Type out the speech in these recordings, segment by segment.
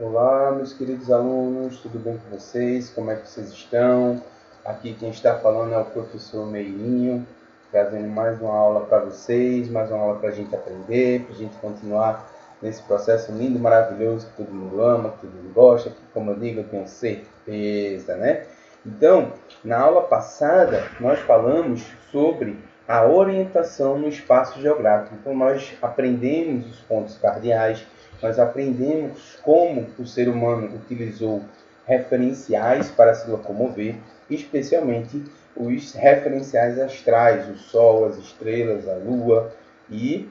Olá, meus queridos alunos, tudo bem com vocês? Como é que vocês estão? Aqui quem está falando é o professor Meirinho, trazendo mais uma aula para vocês, mais uma aula para a gente aprender, para a gente continuar nesse processo lindo, maravilhoso, que todo mundo ama, que todo mundo gosta, que, como eu digo, eu tenho certeza, né? Então, na aula passada, nós falamos sobre a orientação no espaço geográfico. Então, nós aprendemos os pontos cardeais, nós aprendemos como o ser humano utilizou referenciais para se locomover, especialmente os referenciais astrais, o Sol, as estrelas, a Lua, e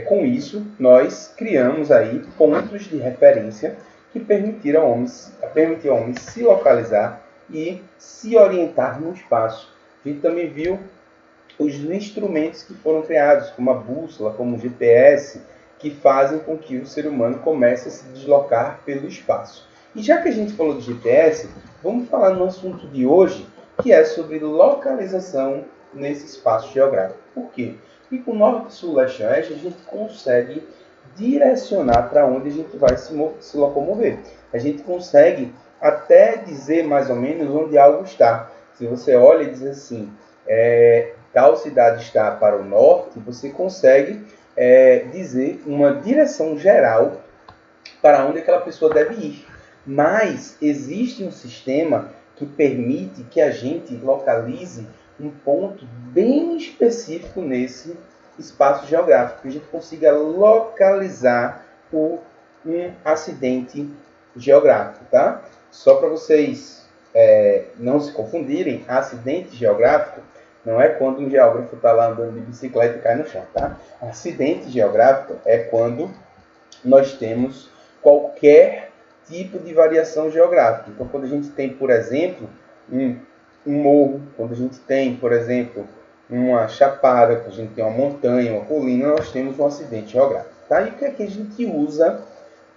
com isso nós criamos aí pontos de referência que permitiram ao homem se localizar e se orientar no espaço. A gente também viu os instrumentos que foram criados, como a bússola, como o GPS, que fazem com que o ser humano comece a se deslocar pelo espaço. E já que a gente falou de GPS, vamos falar no assunto de hoje, que é sobre localização nesse espaço geográfico. Por quê? Porque com norte, sul, leste e oeste, a gente consegue direcionar para onde a gente vai se locomover. A gente consegue até dizer mais ou menos onde algo está. Se você olha e diz assim, tal cidade está para o norte, você consegue dizer uma direção geral para onde aquela pessoa deve ir. Mas existe um sistema que permite que a gente localize um ponto bem específico nesse espaço geográfico, que a gente consiga localizar um acidente geográfico, tá? Só para vocês não se confundirem, acidente geográfico não é quando um geógrafo está lá andando de bicicleta e cai no chão, tá? Acidente geográfico é quando nós temos qualquer tipo de variação geográfica. Então, quando a gente tem, por exemplo, um morro, quando a gente tem, por exemplo, uma chapada, quando a gente tem uma montanha, uma colina, nós temos um acidente geográfico. Tá? E o que é que a gente usa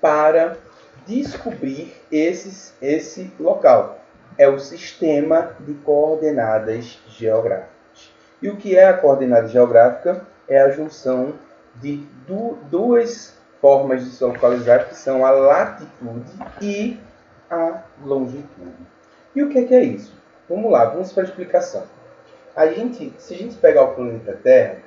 para descobrir esse local? É o sistema de coordenadas geográficas. E o que é a coordenada geográfica? É a junção de duas formas de se localizar, que são a latitude e a longitude. E o que é isso? Vamos lá, vamos para a explicação. Se a gente pegar o planeta Terra,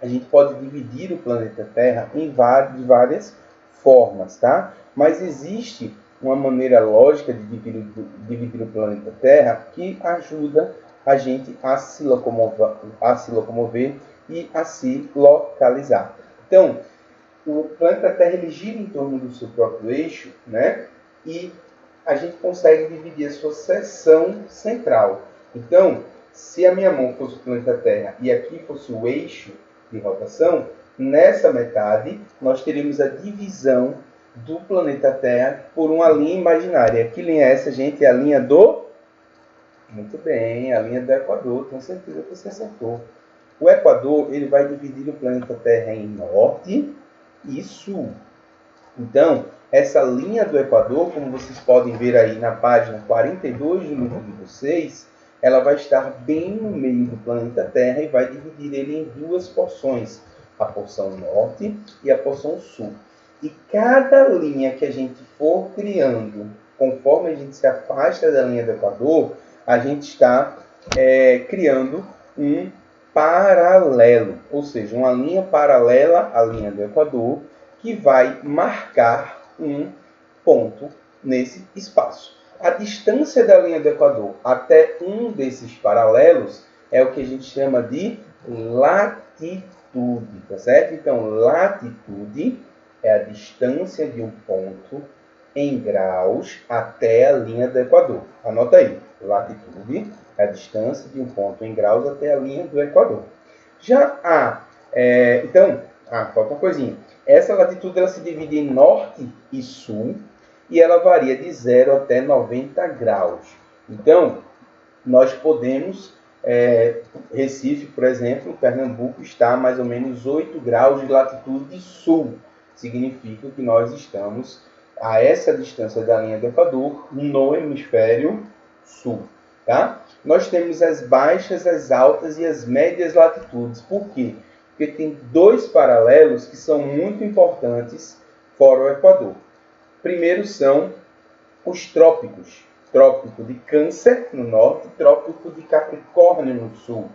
a gente pode dividir o planeta Terra em várias formas, tá? Mas existe uma maneira lógica de dividir o planeta Terra que ajuda a gente a se locomover e a se localizar. Então, o planeta Terra ele gira em torno do seu próprio eixo, né? E a gente consegue dividir a sua seção central. Então, se a minha mão fosse o planeta Terra e aqui fosse o eixo de rotação, nessa metade nós teríamos a divisão do planeta Terra por uma linha imaginária. Que linha é essa, gente? É a linha do... Muito bem, a linha do Equador. Tenho certeza que você acertou. O Equador ele vai dividir o planeta Terra em norte e sul. Então, essa linha do Equador, como vocês podem ver aí na página 42 do livro de vocês, ela vai estar bem no meio do planeta Terra e vai dividir ele em duas porções, a porção norte e a porção sul. E cada linha que a gente for criando, conforme a gente se afasta da linha do Equador, a gente está criando um paralelo, ou seja, uma linha paralela à linha do Equador, que vai marcar um ponto nesse espaço. A distância da linha do Equador até um desses paralelos é o que a gente chama de latitude, tá certo? Então, latitude é a distância de um ponto em graus até a linha do Equador. Anota aí, latitude é a distância de um ponto em graus até a linha do Equador. Já falta uma coisinha. Essa latitude ela se divide em norte e sul e ela varia de 0 até 90 graus. Então, nós podemos, Recife, por exemplo, Pernambuco está a mais ou menos 8 graus de latitude sul. Significa que nós estamos a essa distância da linha do Equador no hemisfério sul. Tá? Nós temos as baixas, as altas e as médias latitudes. Por quê? Porque tem dois paralelos que são muito importantes fora o Equador. Primeiro são os trópicos. Trópico de Câncer no norte e trópico de Capricórnio no sul.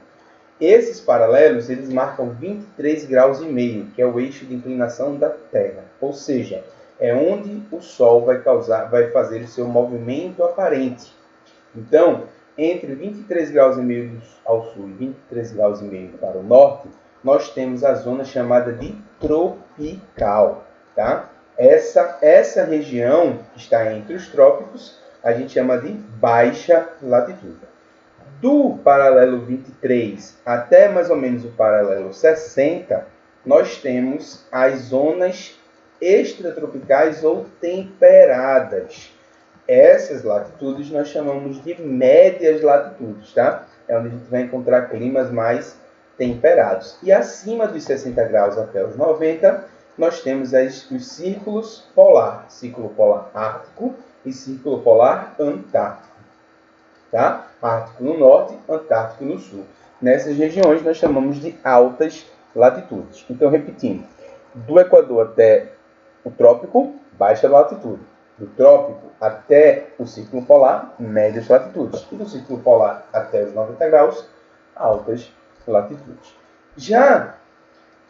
Esses paralelos eles marcam 23 graus e meio, que é o eixo de inclinação da Terra. Ou seja, é onde o Sol vai fazer o seu movimento aparente. Então, entre 23 graus e meio ao sul e 23 graus e meio para o norte, nós temos a zona chamada de tropical. Tá? Essa região que está entre os trópicos, a gente chama de baixa latitude. Do paralelo 23 até mais ou menos o paralelo 60, nós temos as zonas extratropicais ou temperadas. Essas latitudes nós chamamos de médias latitudes, tá? É onde a gente vai encontrar climas mais temperados. E acima dos 60 graus até os 90, nós temos os círculos polar, círculo polar ártico e círculo polar antártico. Tá? Ártico no norte, Antártico no sul. Nessas regiões nós chamamos de altas latitudes. Então, repetindo, do Equador até o trópico, baixa latitude. Do trópico até o círculo polar, médias latitudes. E do círculo polar até os 90 graus, altas latitudes. Já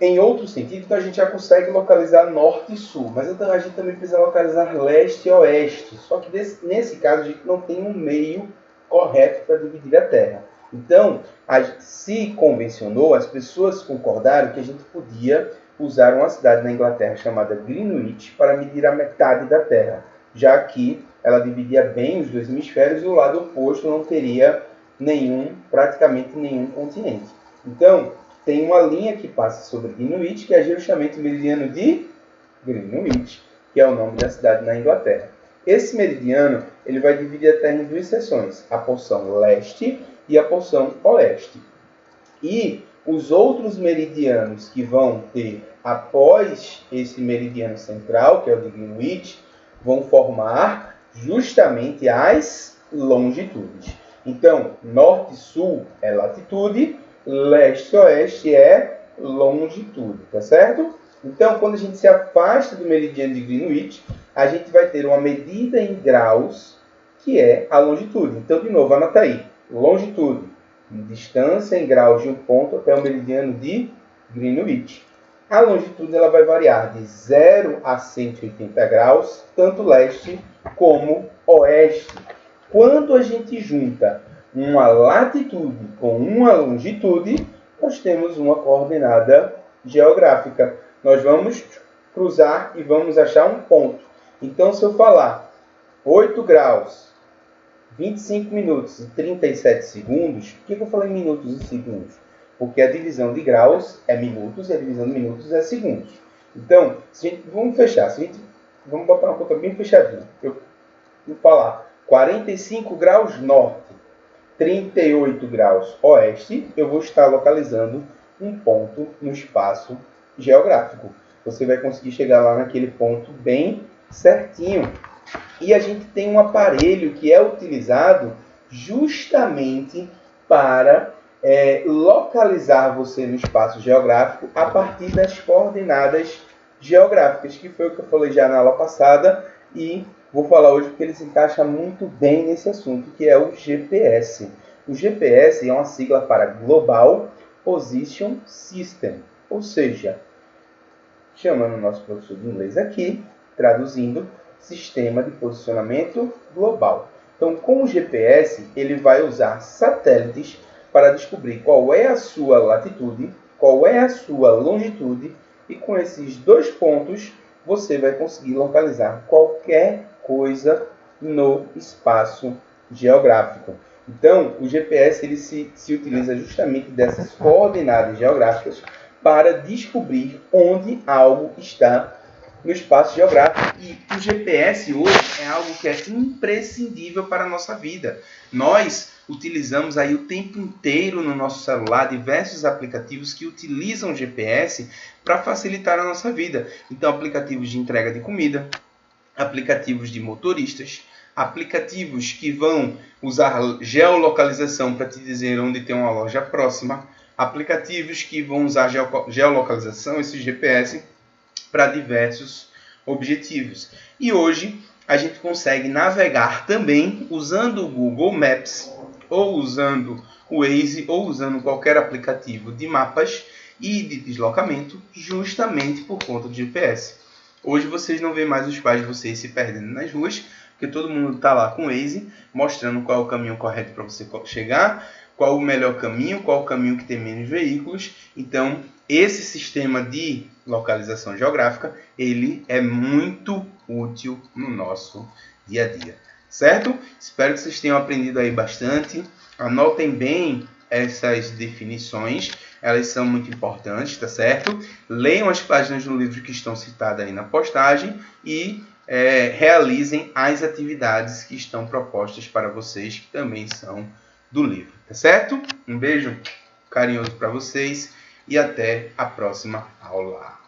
em outro sentido, então a gente já consegue localizar norte e sul, mas a gente também precisa localizar leste e oeste. Só que nesse caso a gente não tem um meio correto para dividir a Terra. Então, se convencionou, as pessoas concordaram que a gente podia usar uma cidade na Inglaterra chamada Greenwich para medir a metade da Terra, já que ela dividia bem os dois hemisférios e o lado oposto não teria praticamente nenhum continente. Então, tem uma linha que passa sobre Greenwich, que é justamente o meridiano de Greenwich, que é o nome da cidade na Inglaterra. Esse meridiano ele vai dividir a Terra em duas seções, a porção leste e a porção oeste. E os outros meridianos que vão ter após esse meridiano central, que é o de Greenwich, vão formar justamente as longitudes. Então, norte e sul é latitude, leste e oeste é longitude, tá certo? Então, quando a gente se afasta do meridiano de Greenwich, a gente vai ter uma medida em graus, que é a longitude. Então, de novo, anota aí. Longitude, distância em graus de um ponto até o meridiano de Greenwich. A longitude ela vai variar de 0 a 180 graus, tanto leste como oeste. Quando a gente junta uma latitude com uma longitude, nós temos uma coordenada geográfica. Nós vamos cruzar e vamos achar um ponto. Então, se eu falar 8 graus, 25 minutos e 37 segundos, por que eu falei minutos e segundos? Porque a divisão de graus é minutos e a divisão de minutos é segundos. Então, vamos fechar. Vamos botar uma conta bem fechadinha. Eu vou falar 45 graus norte, 38 graus oeste, eu vou estar localizando um ponto no espaço geográfico. Você vai conseguir chegar lá naquele ponto bem certinho. E a gente tem um aparelho que é utilizado justamente para localizar você no espaço geográfico a partir das coordenadas geográficas, que foi o que eu falei já na aula passada e vou falar hoje porque ele se encaixa muito bem nesse assunto, que é o GPS. O GPS é uma sigla para Global Position System, ou seja, chamando o nosso professor de inglês aqui, traduzindo, Sistema de Posicionamento Global. Então, com o GPS, ele vai usar satélites para descobrir qual é a sua latitude, qual é a sua longitude, e com esses dois pontos, você vai conseguir localizar qualquer coisa no espaço geográfico. Então, o GPS ele se utiliza justamente dessas coordenadas geográficas para descobrir onde algo está no espaço geográfico. E o GPS hoje é algo que é imprescindível para a nossa vida. Nós utilizamos aí o tempo inteiro no nosso celular diversos aplicativos que utilizam o GPS para facilitar a nossa vida. Então, aplicativos de entrega de comida, aplicativos de motoristas, aplicativos que vão usar geolocalização para te dizer onde tem uma loja próxima, aplicativos que vão usar geolocalização, esse GPS, para diversos objetivos. E hoje a gente consegue navegar também usando o Google Maps, ou usando o Waze, ou usando qualquer aplicativo de mapas e de deslocamento, justamente por conta do GPS. Hoje vocês não veem mais os pais de vocês se perdendo nas ruas, porque todo mundo está lá com o Waze, mostrando qual é o caminho correto para você chegar, qual o melhor caminho, qual o caminho que tem menos veículos. Então, esse sistema de localização geográfica, ele é muito útil no nosso dia a dia, certo? Espero que vocês tenham aprendido aí bastante. Anotem bem essas definições, elas são muito importantes, tá certo? Leiam as páginas do livro que estão citadas aí na postagem e realizem as atividades que estão propostas para vocês, que também são do livro, tá certo? Um beijo carinhoso para vocês e até a próxima aula.